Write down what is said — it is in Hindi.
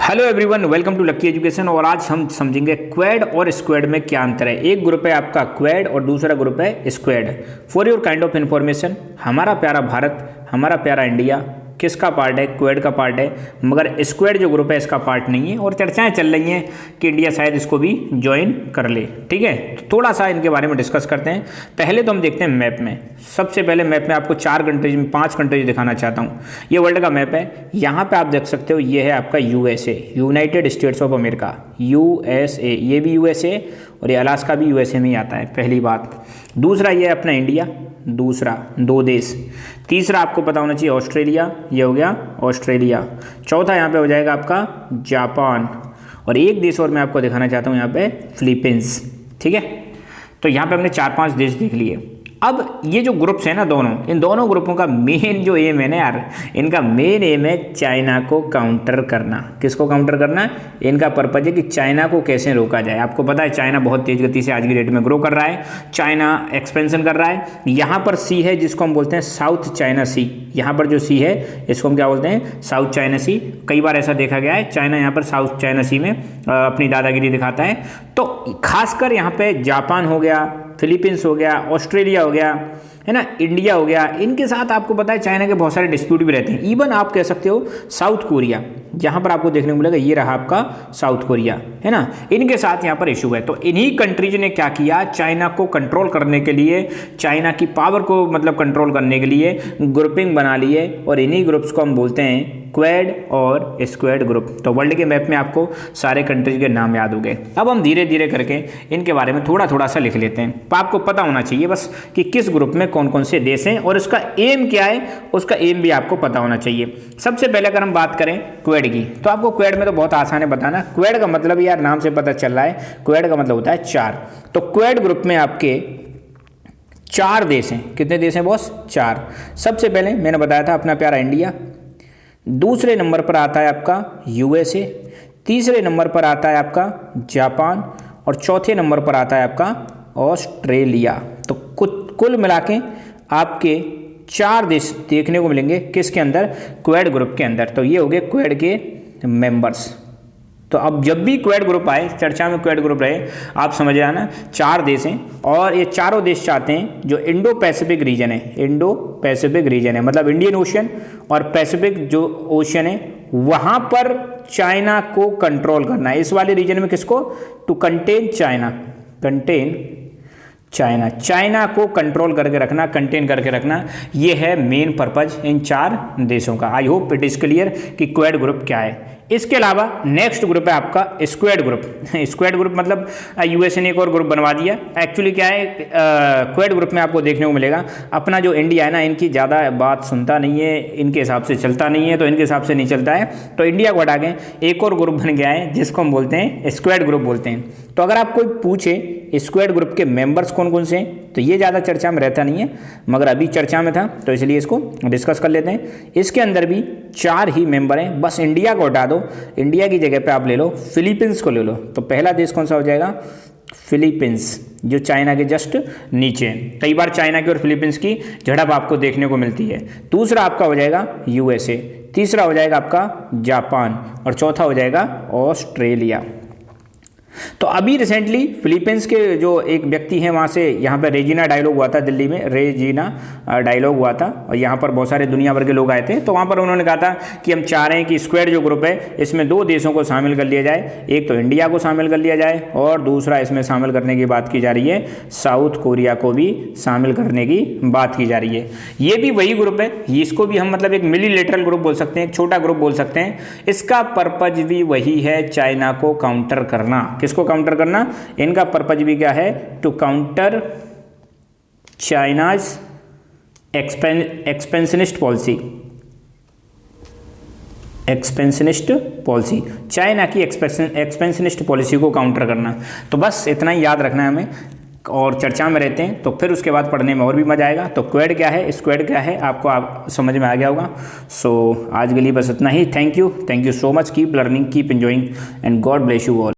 Hello everyone, welcome to Lucky Education. और आज हम समझेंगे क्वेड और स्क्वेड में क्या अंतर है। एक ग्रुप है आपका क्वेड और दूसरा ग्रुप है squared. For your kind of information, हमारा प्यारा भारत, हमारा प्यारा इंडिया किसका पार्ट है? क्वेड का पार्ट है, मगर स्क्वेड जो ग्रुप है इसका पार्ट नहीं है। और चर्चाएं चल रही हैं कि इंडिया शायद इसको भी ज्वाइन कर ले। ठीक है, तो थोड़ा सा इनके बारे में डिस्कस करते हैं। पहले तो हम देखते हैं मैप में। सबसे पहले मैप में आपको 4 कंट्रीज में 5 कंट्रीज दिखाना चाहता हूँ। ये वर्ल्ड का मैप है। यहाँ पे आप देख सकते हो, ये है आपका USA, United states of America, USA. ये भी यूएसए और ये अलास्का भी यूएसए में ही आता है, पहली बात। दूसरा ये है अपना इंडिया, दूसरा 2 देश। तीसरा आपको पता होना चाहिए ऑस्ट्रेलिया, ये हो गया ऑस्ट्रेलिया। चौथा यहाँ पे हो जाएगा आपका जापान। और एक देश और मैं आपको दिखाना चाहता हूँ यहाँ पे, फिलीपींस। ठीक है, तो यहाँ पे हमने 4-5 देश देख लिए। अब ये जो ग्रुप्स हैं ना दोनों, इन दोनों ग्रुपों का मेन जो एम है ना यार, इनका मेन एम है चाइना को काउंटर करना। किसको काउंटर करना? इनका पर्पज है कि चाइना को कैसे रोका जाए। आपको पता है चाइना बहुत तेज गति से आज की डेट में ग्रो कर रहा है, चाइना एक्सपेंशन कर रहा है। यहाँ पर सी है जिसको हम बोलते हैं साउथ चाइना सी। यहाँ पर जो सी है इसको हम क्या बोलते हैं? साउथ चाइना सी। कई बार ऐसा देखा गया है, चाइना यहाँ पर साउथ चाइना सी में अपनी दादागिरी दिखाता है। तो खासकर यहाँ पे जापान हो गया, फिलीपींस हो गया, ऑस्ट्रेलिया हो गया, है ना, इंडिया हो गया, इनके साथ आपको पता है चाइना के बहुत सारे डिस्प्यूट भी रहते हैं। इवन आप कह सकते हो साउथ कोरिया, यहाँ पर आपको देखने को मिलेगा, ये रहा आपका साउथ कोरिया, है ना, इनके साथ यहाँ पर इशू है। तो इन्हीं कंट्रीज ने क्या किया, चाइना को कंट्रोल करने के लिए, चाइना की पावर को मतलब कंट्रोल करने के लिए ग्रुपिंग बना ली है। और इन्हीं ग्रुप्स को हम बोलते हैं क्वेड और स्क्वेड ग्रुप। तो वर्ल्ड के मैप में आपको सारे कंट्रीज के नाम याद हो गए। अब हम धीरे धीरे करके इनके बारे में थोड़ा थोड़ा सा लिख लेते हैं। तो आपको पता होना चाहिए बस कि किस ग्रुप में कौन कौन से देश हैं और उसका एम क्या है, उसका एम भी आपको पता होना चाहिए। सबसे पहले अगर हम बात करें क्वेड की, तो आपको क्वेड में तो बहुत आसान है बताना। क्वेड का मतलब यार नाम से पता चल रहा है, क्वेड का मतलब होता है 4। तो क्वेड ग्रुप में आपके 4 देश हैं। कितने देश हैं बॉस? 4। सबसे पहले मैंने बताया था अपना प्यारा इंडिया, दूसरे नंबर पर आता है आपका यूएसए, तीसरे नंबर पर आता है आपका जापान और चौथे नंबर पर आता है आपका ऑस्ट्रेलिया। तो कुल मिला के आपके 4 देश देखने को मिलेंगे किसके अंदर? क्वेड ग्रुप के अंदर। तो ये हो गए क्वेड के मेंबर्स। तो अब जब भी क्वेड ग्रुप आए, चर्चा में क्वेड ग्रुप रहे, आप समझ आना 4 देश हैं और ये चारों देश चाहते हैं जो इंडो पैसिफिक रीजन है, इंडो पैसिफिक रीजन है मतलब इंडियन ओशियन और पैसिफिक जो ओशियन है वहाँ पर चाइना को कंट्रोल करना है। इस वाले रीजन में किसको? To contain China, contain China, China को कंट्रोल करके रखना, कंटेन करके रखना, ये है मेन पर्पज इन 4 देशों का। I hope it is clear कि क्वेड ग्रुप क्या है। इसके अलावा नेक्स्ट ग्रुप है आपका स्क्वेड ग्रुप। स्क्वेड ग्रुप मतलब यूएसए ने एक और ग्रुप बनवा दिया। एक्चुअली क्या है, क्वेड ग्रुप में आपको देखने को मिलेगा अपना जो इंडिया है ना, इनकी ज़्यादा बात सुनता नहीं है, इनके हिसाब से चलता नहीं है, तो इनके हिसाब से नहीं चलता है। तो इंडिया को हटा के एक और ग्रुप बन गया है जिसको हम बोलते हैं स्क्वेड ग्रुप बोलते हैं। तो अगर आप कोई पूछे स्क्वेड ग्रुप के मेंबर्स कौन कौन से हैं, तो ये ज़्यादा चर्चा में रहता नहीं है, मगर अभी चर्चा में था तो इसलिए इसको डिस्कस कर लेते हैं। इसके अंदर भी 4 ही मेंबर हैं, बस इंडिया को हटा दो। इंडिया की जगह पे आप ले लो फिलीपींस को ले लो। तो पहला देश कौन सा हो जाएगा? फिलीपींस, जो चाइना के जस्ट नीचे है। कई बार चाइना की और फिलीपींस की झड़प आपको देखने को मिलती है। दूसरा आपका हो जाएगा यूएसए, तीसरा हो जाएगा आपका जापान और चौथा हो जाएगा ऑस्ट्रेलिया। तो अभी रिसेंटली फिलीपींस के जो एक व्यक्ति हैं वहाँ से यहाँ पर रेजिना डायलॉग हुआ था, दिल्ली में रेजिना डायलॉग हुआ था और यहाँ पर बहुत सारे दुनिया भर के लोग आए थे। तो वहाँ पर उन्होंने कहा था कि हम चाह रहे हैं कि स्क्वेड जो ग्रुप है इसमें 2 देशों को शामिल कर लिया जाए। एक तो इंडिया को शामिल कर लिया जाए और दूसरा इसमें शामिल करने की बात की जा रही है साउथ कोरिया को भी शामिल करने की बात की जा रही है। ये भी वही ग्रुप है, इसको भी हम मतलब एक मिलीलेटरल ग्रुप बोल सकते हैं, एक छोटा ग्रुप बोल सकते हैं। इसका पर्पज भी वही है, चाइना को काउंटर करना। किसको काउंटर करना? इनका पर्पज भी क्या है? To counter China's expansionist policy, expansionist policy, China की एक्सपेंशनिस्ट पॉलिसी को काउंटर करना। तो बस इतना ही याद रखना है हमें और चर्चा में रहते हैं तो फिर उसके बाद पढ़ने में और भी मजा आएगा। तो क्वेड क्या है, स्क्वेड क्या है, आपको आप समझ में आ गया होगा। सो आज के लिए बस इतना ही। Thank you so much. Keep learning, keep enjoying and God bless you all.